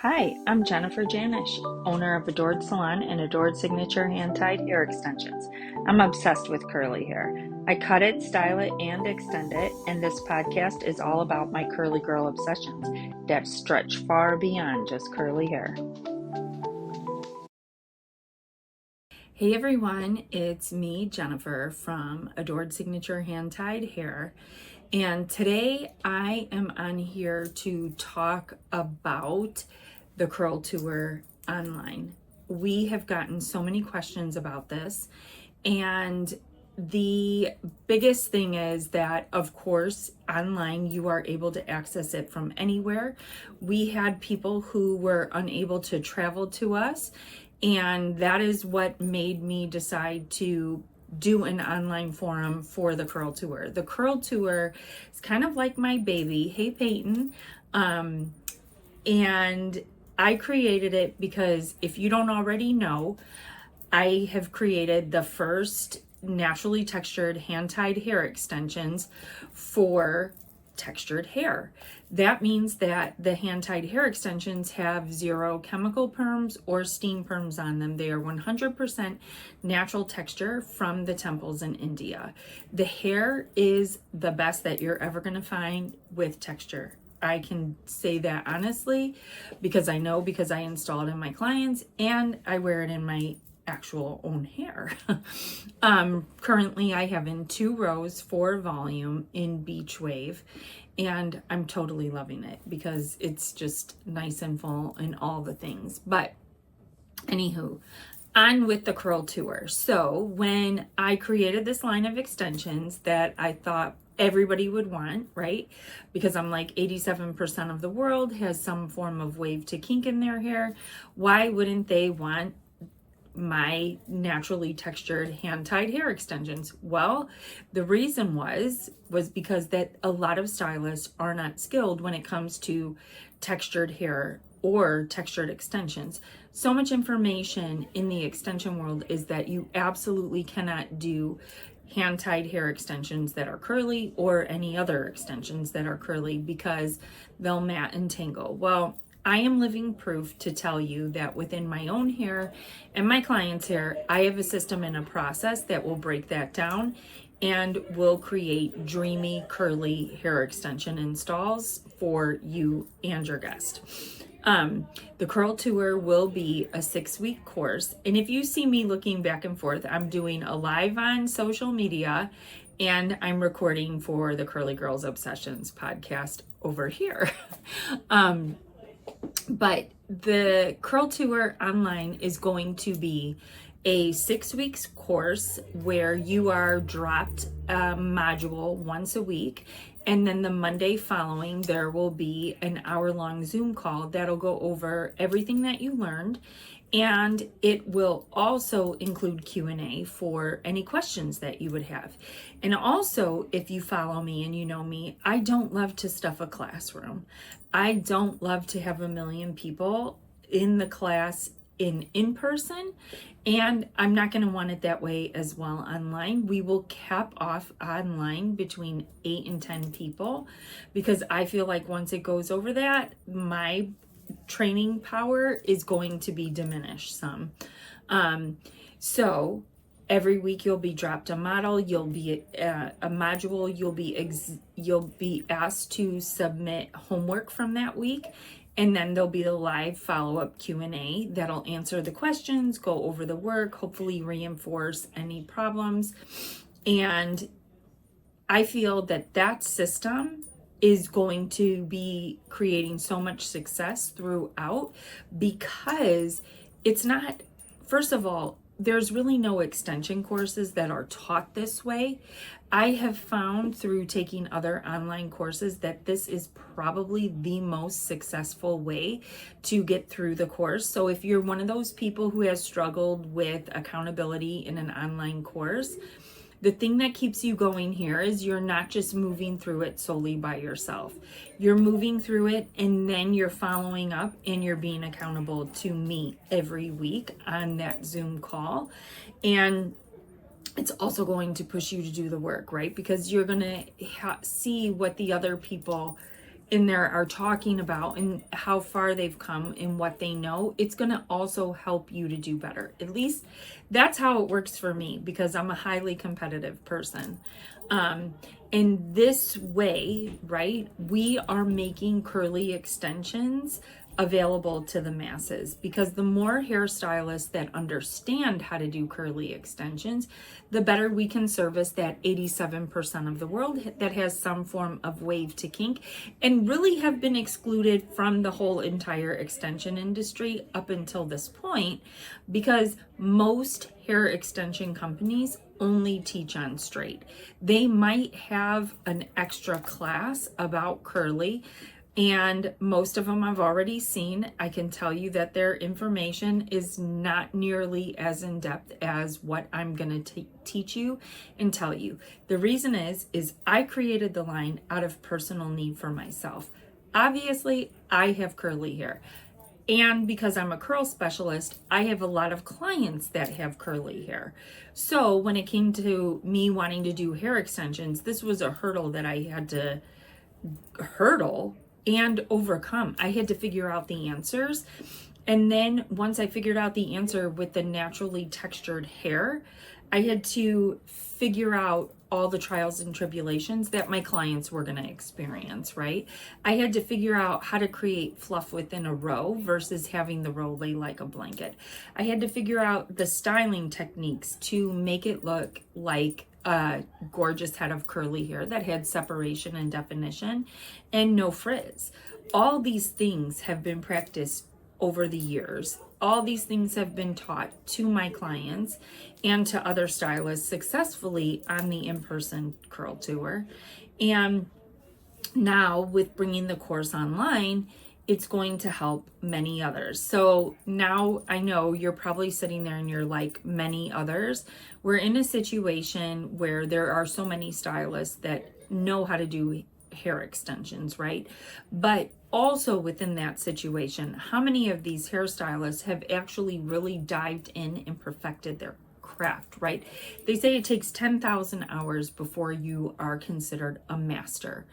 Hi, I'm Jennifer Janish, owner of Adored Salon and Adored Signature Hand-Tied Hair Extensions. I'm obsessed with curly hair. I cut it, style it, and extend it, and this podcast is all about my curly girl obsessions that stretch far beyond just curly hair. Hey everyone, it's me, Jennifer, from Adored Signature Hand-Tied Hair. And today I am on here to talk about the Curl Tour online. We have gotten so many questions about this, and the biggest thing is that, of course, online you are able to access it from anywhere. We had people who were unable to travel to us, and that is what made me decide to do an online forum for the Curl Tour. The Curl Tour is kind of like my baby. Hey, Peyton. And I created it because if you don't already know, I have created the first naturally textured hand-tied hair extensions for textured hair. That means that the hand-tied hair extensions have zero chemical perms or steam perms on them. They are 100% natural texture from the temples in India. The hair is the best that you're ever going to find with texture. I can say that honestly because I know, because I install it in my clients and I wear it in my actual own hair. Currently I have in 2 rows 4 volume in Beach Wave, and I'm totally loving it because it's just nice and full and all the things. But anywho, on with the Curl Tour. So when I created this line of extensions that I thought everybody would want, right? Because I'm like 87% of the world has some form of wave to kink in their hair. Why wouldn't they want my naturally textured hand-tied hair extensions? Well, the reason was because that a lot of stylists are not skilled when it comes to textured hair or textured extensions. So much information in the extension world is that you absolutely cannot do hand-tied hair extensions that are curly or any other extensions that are curly because they'll mat and tangle. Well, I am living proof to tell you that within my own hair and my clients' hair, I have a system and a process that will break that down and will create dreamy, curly hair extension installs for you and your guest. The Curl Tour will be a 6-week course. And if you see me looking back and forth, I'm doing a live on social media and I'm recording for the Curly Girls Obsessions podcast over here. But the Curl Tour online is going to be a 6 weeks course where you are dropped a module once a week. And then the Monday following, there will be an hour-long Zoom call that'll go over everything that you learned. And it will also include Q&A for any questions that you would have. And also, if you follow me and you know me, I don't love to stuff a classroom. I don't love to have a million people in the class in person, and I'm not going to want it that way as well online. We will cap off online between 8 and 10 people because I feel like once it goes over that, my training power is going to be diminished some. So every week you'll be dropped a model, you'll be a module, you'll be asked to submit homework from that week, and then there'll be the live follow-up Q&A that'll answer the questions, go over the work, hopefully reinforce any problems. And I feel that that system is going to be creating so much success throughout because it's not, first of all, there's really no extension courses that are taught this way. I have found through taking other online courses that this is probably the most successful way to get through the course. So if you're one of those people who has struggled with accountability in an online course, the thing that keeps you going here is you're not just moving through it solely by yourself. You're moving through it and then you're following up and you're being accountable to me every week on that Zoom call. And it's also going to push you to do the work, right? Because you're going to see what the other people in there are talking about and how far they've come and what they know, it's going to also help you to do better. At least that's how it works for me, because I'm a highly competitive person. In this way, right, we are making curly extensions available to the masses, because the more hairstylists that understand how to do curly extensions, the better we can service that 87% of the world that has some form of wave to kink and really have been excluded from the whole entire extension industry up until this point, because most hair extension companies only teach on straight. They might have an extra class about curly, and most of them I've already seen. I can tell you that their information is not nearly as in-depth as what I'm going to teach you and tell you. The reason is I created the line out of personal need for myself. Obviously, I have curly hair. And because I'm a curl specialist, I have a lot of clients that have curly hair. So when it came to me wanting to do hair extensions, this was a hurdle that I had to hurdle and overcome. I had to figure out the answers. And then once I figured out the answer with the naturally textured hair, I had to figure out all the trials and tribulations that my clients were going to experience, right? I had to figure out how to create fluff within a row versus having the row lay like a blanket. I had to figure out the styling techniques to make it look like a gorgeous head of curly hair that had separation and definition and no frizz. All these things have been practiced over the years. All these things have been taught to my clients and to other stylists successfully on the in-person curl tour. And now with bringing the course online, it's going to help many others. So now I know you're probably sitting there and you're like many others. We're in a situation where there are so many stylists that know how to do hair extensions, right? But also within that situation, how many of these hairstylists have actually really dived in and perfected their craft, right? They say it takes 10,000 hours before you are considered a master.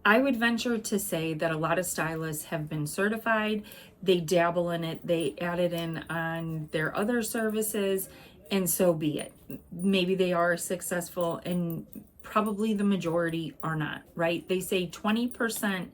I would venture to say that a lot of stylists have been certified, they dabble in it, they add it in on their other services, and so be it. Maybe they are successful, and probably the majority are not, right? They say 20%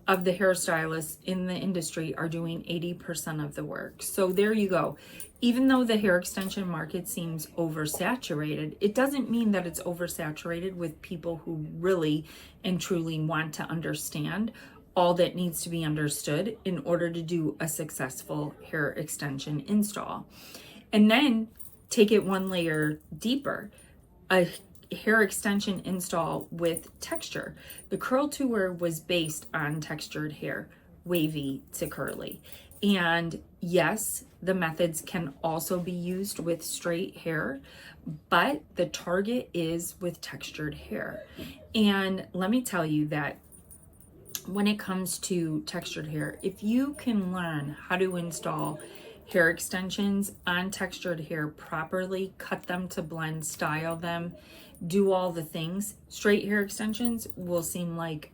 of the hairstylists in the industry are doing 80% of the work. So there you go. Even though the hair extension market seems oversaturated, it doesn't mean that it's oversaturated with people who really and truly want to understand all that needs to be understood in order to do a successful hair extension install. And then take it one layer deeper. A hair extension install with texture. The curl tour was based on textured hair, wavy to curly. And yes, the methods can also be used with straight hair, but the target is with textured hair. And let me tell you that when it comes to textured hair, if you can learn how to install hair extensions on textured hair properly, cut them to blend, style them, do all the things, straight hair extensions will seem like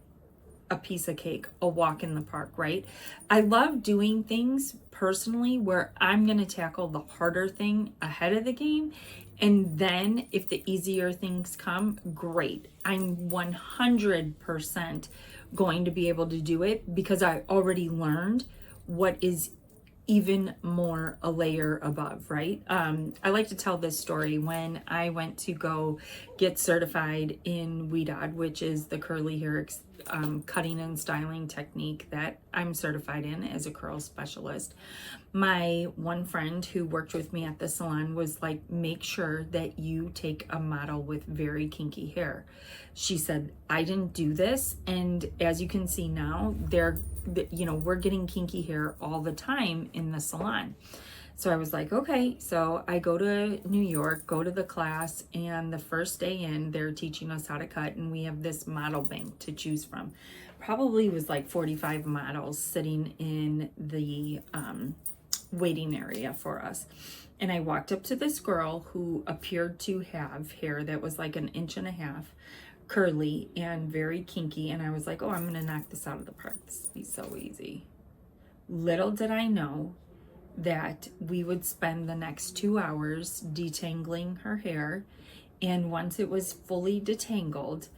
a piece of cake, a walk in the park, right? I love doing things personally where I'm going to tackle the harder thing ahead of the game. And then if the easier things come, great. I'm 100% going to be able to do it because I already learned what is even more a layer above, right? I like to tell this story. When I went to go get certified in WEDOD, which is the curly hair cutting and styling technique that I'm certified in as a curl specialist, my one friend who worked with me at the salon was like, make sure that you take a model with very kinky hair. She said, I didn't do this, and as you can see now, we're getting kinky hair all the time in the salon. So I was like, okay. So I go to New York, go to the class, and the first day in, they're teaching us how to cut, and we have this model bank to choose from. Probably was like 45 models sitting in the waiting area for us. And I walked up to this girl who appeared to have hair that was like 1.5 inches curly and very kinky, and I was like, oh, I'm gonna knock this out of the park. This will be so easy. Little did I know that we would spend the next 2 hours detangling her hair, and once it was fully detangled,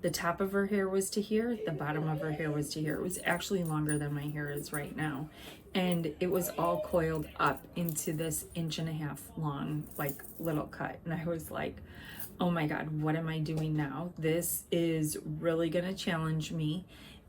the top of her hair was to here, the bottom of her hair was to here. It was actually longer than my hair is right now. And it was all coiled up into this 1.5 inch long, like, little cut. And I was like, oh my God, what am I doing now? This is really gonna challenge me.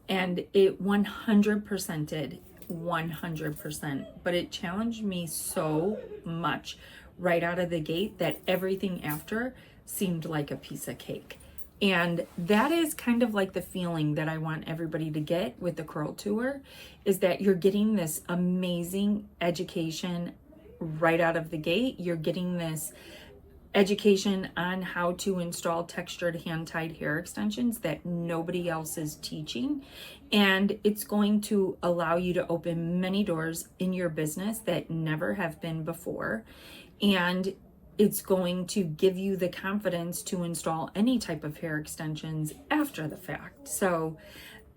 And it 100% did, 100%. But it challenged me so much right out of the gate that everything after seemed like a piece of cake. And that is kind of like the feeling that I want everybody to get with the Curl Tour, is that you're getting this amazing education right out of the gate. You're getting this education on how to install textured hand-tied hair extensions that nobody else is teaching. And it's going to allow you to open many doors in your business that never have been before. And it's going to give you the confidence to install any type of hair extensions after the fact. So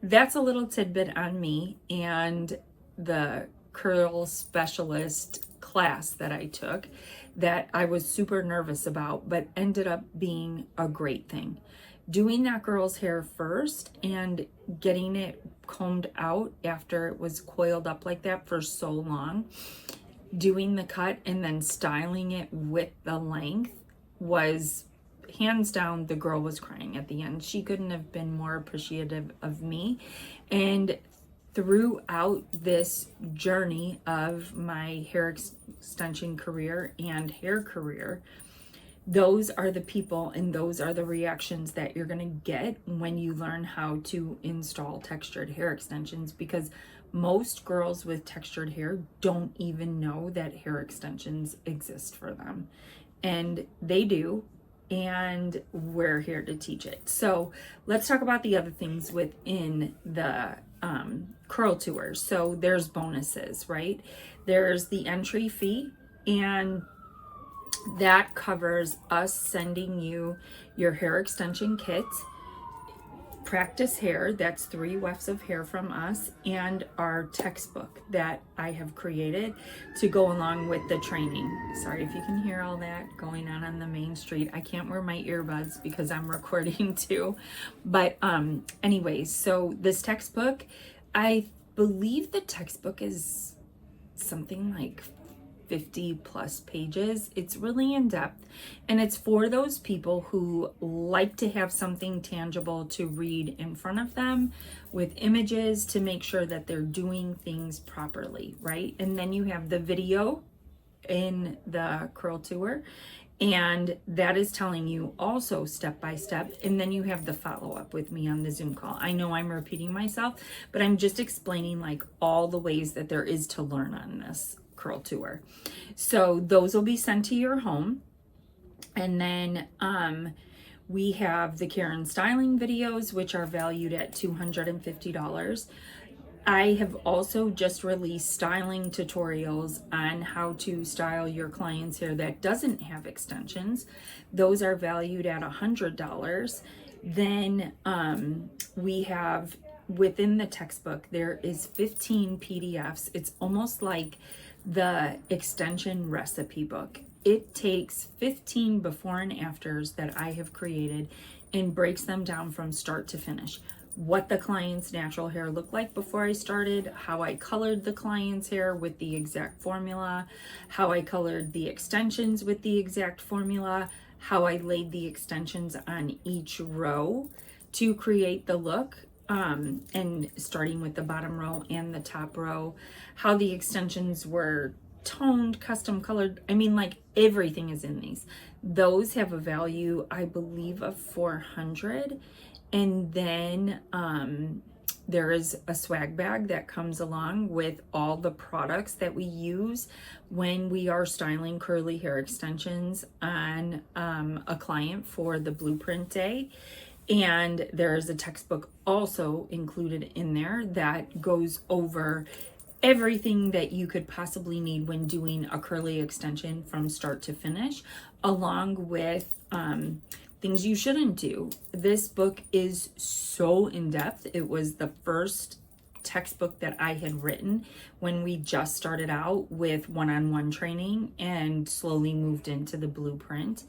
that's a little tidbit on me and the curl specialist class that I took that I was super nervous about, but ended up being a great thing. Doing that girl's hair first and getting it combed out after it was coiled up like that for so long, doing the cut and then styling it with the length was hands down, the girl was crying at the end. She couldn't have been more appreciative of me. And throughout this journey of my hair extension career and hair career, those are the people and those are the reactions that you're going to get when you learn how to install textured hair extensions, because most girls with textured hair don't even know that hair extensions exist for them, and they do, and we're here to teach it. So let's talk about the other things within the Curl Tour. So there's bonuses, right? There's the entry fee, and that covers us sending you your hair extension kit, practice hair, that's 3 wefts of hair from us, and our textbook that I have created to go along with the training. Sorry if you can hear all that going on the main street. I can't wear my earbuds because I'm recording too. But anyways, so this textbook, I believe the textbook is something like 50 plus pages. It's really in depth, and it's for those people who like to have something tangible to read in front of them with images to make sure that they're doing things properly, right? And then you have the video in the Curl Tour, and that is telling you also step by step. And then you have the follow-up with me on the Zoom call. I know I'm repeating myself, but I'm just explaining like all the ways that there is to learn on this Curl Tour. So those will be sent to your home. And then we have the Karen styling videos, which are valued at $250. I have also just released styling tutorials on how to style your client's hair that doesn't have extensions. Those are valued at $100. Then we have, within the textbook, there is 15 PDFs. It's almost like the extension recipe book. It takes 15 before and afters that I have created and breaks them down from start to finish. What the client's natural hair looked like before I started, how I colored the client's hair with the exact formula, how I colored the extensions with the exact formula, how I laid the extensions on each row to create the look, and starting with the bottom row and the top row, how the extensions were toned, custom colored. I mean, like, everything is in these. Those have a value, I believe, of $400. And then there is a swag bag that comes along with all the products that we use when we are styling curly hair extensions on a client for the blueprint day. And there is a textbook also included in there that goes over everything that you could possibly need when doing a curly extension from start to finish, along with things you shouldn't do. This book is so in-depth. It was the first textbook that I had written when we just started out with one-on-one training and slowly moved into the blueprint.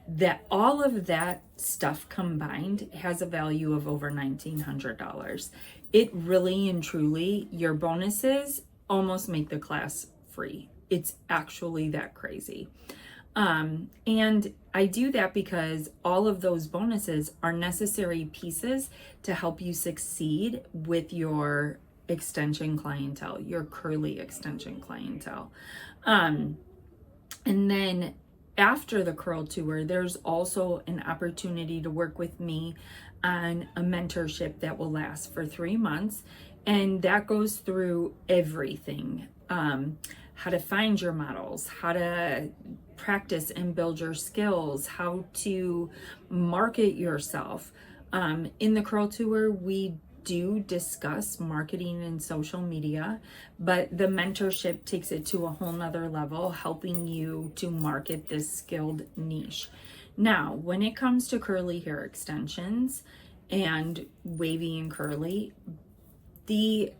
That all of that stuff combined has a value of over $1,900. It really and truly, your bonuses almost make the class free. It's actually that crazy. And I do that because all of those bonuses are necessary pieces to help you succeed with your extension clientele, your curly extension clientele. And then after the curl tour, there's also an opportunity to work with me on a mentorship that will last for 3 months. And that goes through everything. How to find your models, how to practice and build your skills, how to market yourself. In the curl tour, we do discuss marketing and social media, but the mentorship takes it to a whole nother level, helping you to market this skilled niche. Now, when it comes to curly hair extensions and wavy and curly, the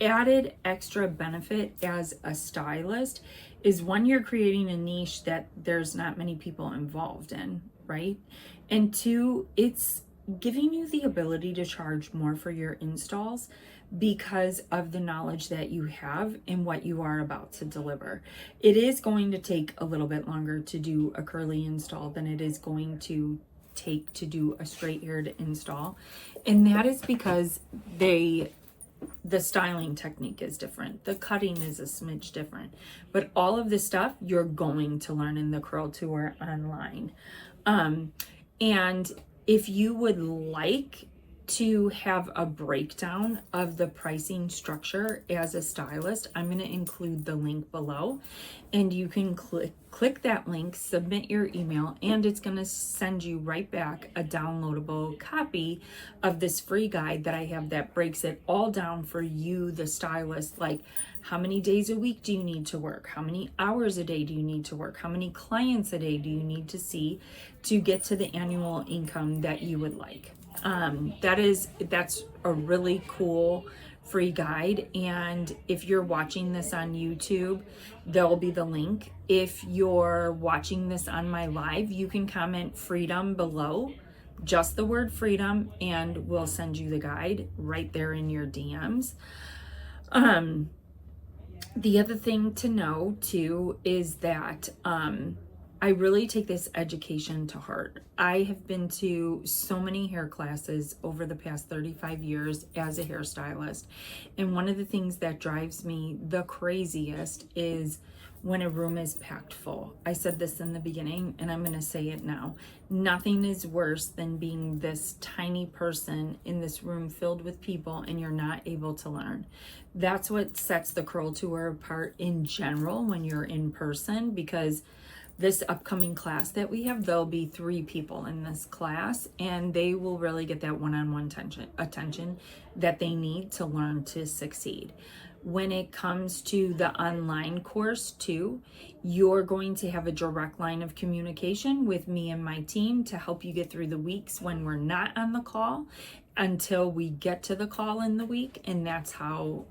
added extra benefit as a stylist is, one, you're creating a niche that there's not many people involved in, right? And two, it's giving you the ability to charge more for your installs because of the knowledge that you have and what you are about to deliver. It is going to take a little bit longer to do a curly install than it is going to take to do a straight haired install. And that is because the styling technique is different. The cutting is a smidge different. But all of this stuff you're going to learn in the curl tour online. And if you would like to have a breakdown of the pricing structure as a stylist, I'm going to include the link below, and you can click that link, submit your email, and it's going to send you right back a downloadable copy of this free guide that I have that breaks it all down for you, the stylist. Like, how many days a week do you need to work? How many hours a day do you need to work? How many clients a day do you need to see to get to the annual income that you would like? That's a really cool free guide. And if you're watching this on YouTube, there'll be the link. If you're watching this on my live, you can comment freedom below, just the word freedom, and we'll send you the guide right there in your DMs. The other thing to know too is that I really take this education to heart. I have been to so many hair classes over the past 35 years as a hairstylist. And one of the things that drives me the craziest is when a room is packed full. I said this in the beginning and I'm going to say it now. Nothing is worse than being this tiny person in this room filled with people and you're not able to learn. That's what sets the curl tour apart in general when you're in person, because this upcoming class that we have, there'll be 3 people in this class and they will really get that one-on-one attention that they need to learn to succeed. When it comes to the online course too, you're going to have a direct line of communication with me and my team to help you get through the weeks when we're not on the call until we get to the call in the week. And that's how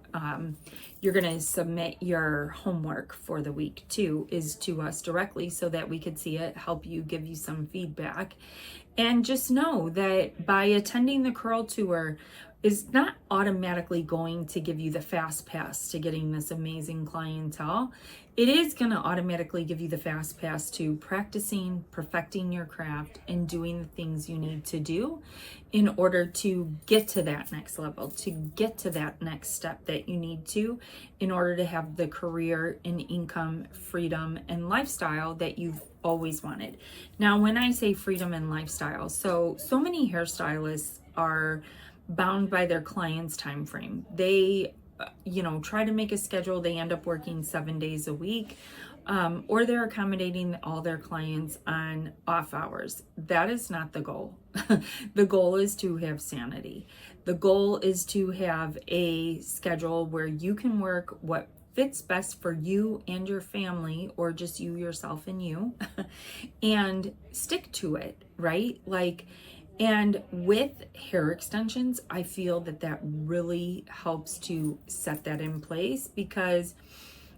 you're going to submit your homework for the week too, is to us directly so that we could see it, help you, give you some feedback. And just know that by attending the curl tour is not automatically going to give you the fast pass to getting this amazing clientele. It is going to automatically give you the fast pass to practicing, perfecting your craft, and doing the things you need to do in order to get to that next level, to get to that next step that you need to in order to have the career and income, freedom, and lifestyle that you've always wanted. Now, when I say freedom and lifestyle, so many hairstylists are bound by their client's time frame. They try to make a schedule. They end up working 7 days a week, or they're accommodating all their clients on off hours. That is not the goal. The goal is to have sanity. The goal is to have a schedule where you can work what fits best for you and your family, or just you, yourself, and you, and stick to it, right? Like, and with hair extensions, I feel that that really helps to set that in place, because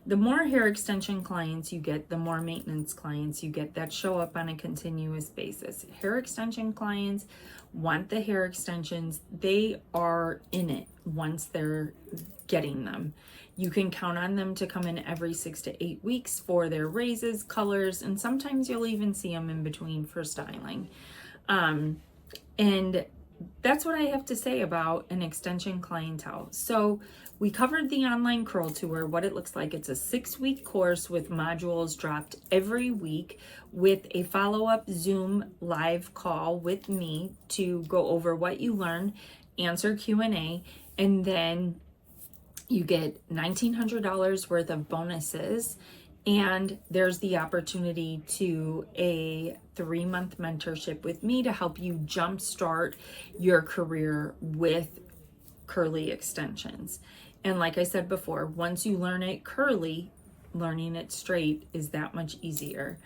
the more hair extension clients you get, the more maintenance clients you get that show up on a continuous basis. Hair extension clients want the hair extensions. They are in it once they're getting them. You can count on them to come in every 6 to 8 weeks for their raises, colors, and sometimes you'll even see them in between for styling. And that's what I have to say about an extension clientele. So we covered the online curl tour, what it looks like. It's a 6-week course with modules dropped every week, with a follow-up Zoom live call with me to go over what you learned, answer Q&A, and then you get $1,900 worth of bonuses. And there's the opportunity to a 3-month mentorship with me to help you jumpstart your career with curly extensions. And like I said before, once you learn it curly, learning it straight is that much easier.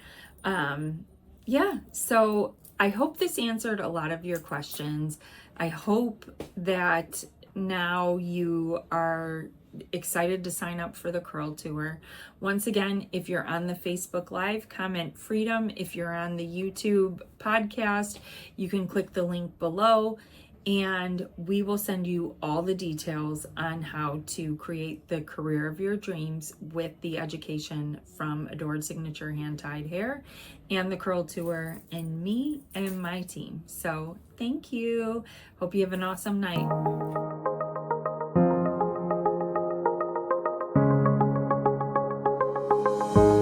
Yeah, so I hope this answered a lot of your questions. I hope that now you are excited to sign up for the curl tour. Once again, if you're on the Facebook Live, comment freedom. If you're on the YouTube podcast, you can click the link below, and we will send you all the details on how to create the career of your dreams with the education from Adored Signature Hand Tied Hair and the curl tour and me and my team. So thank you. Hope you have an awesome night.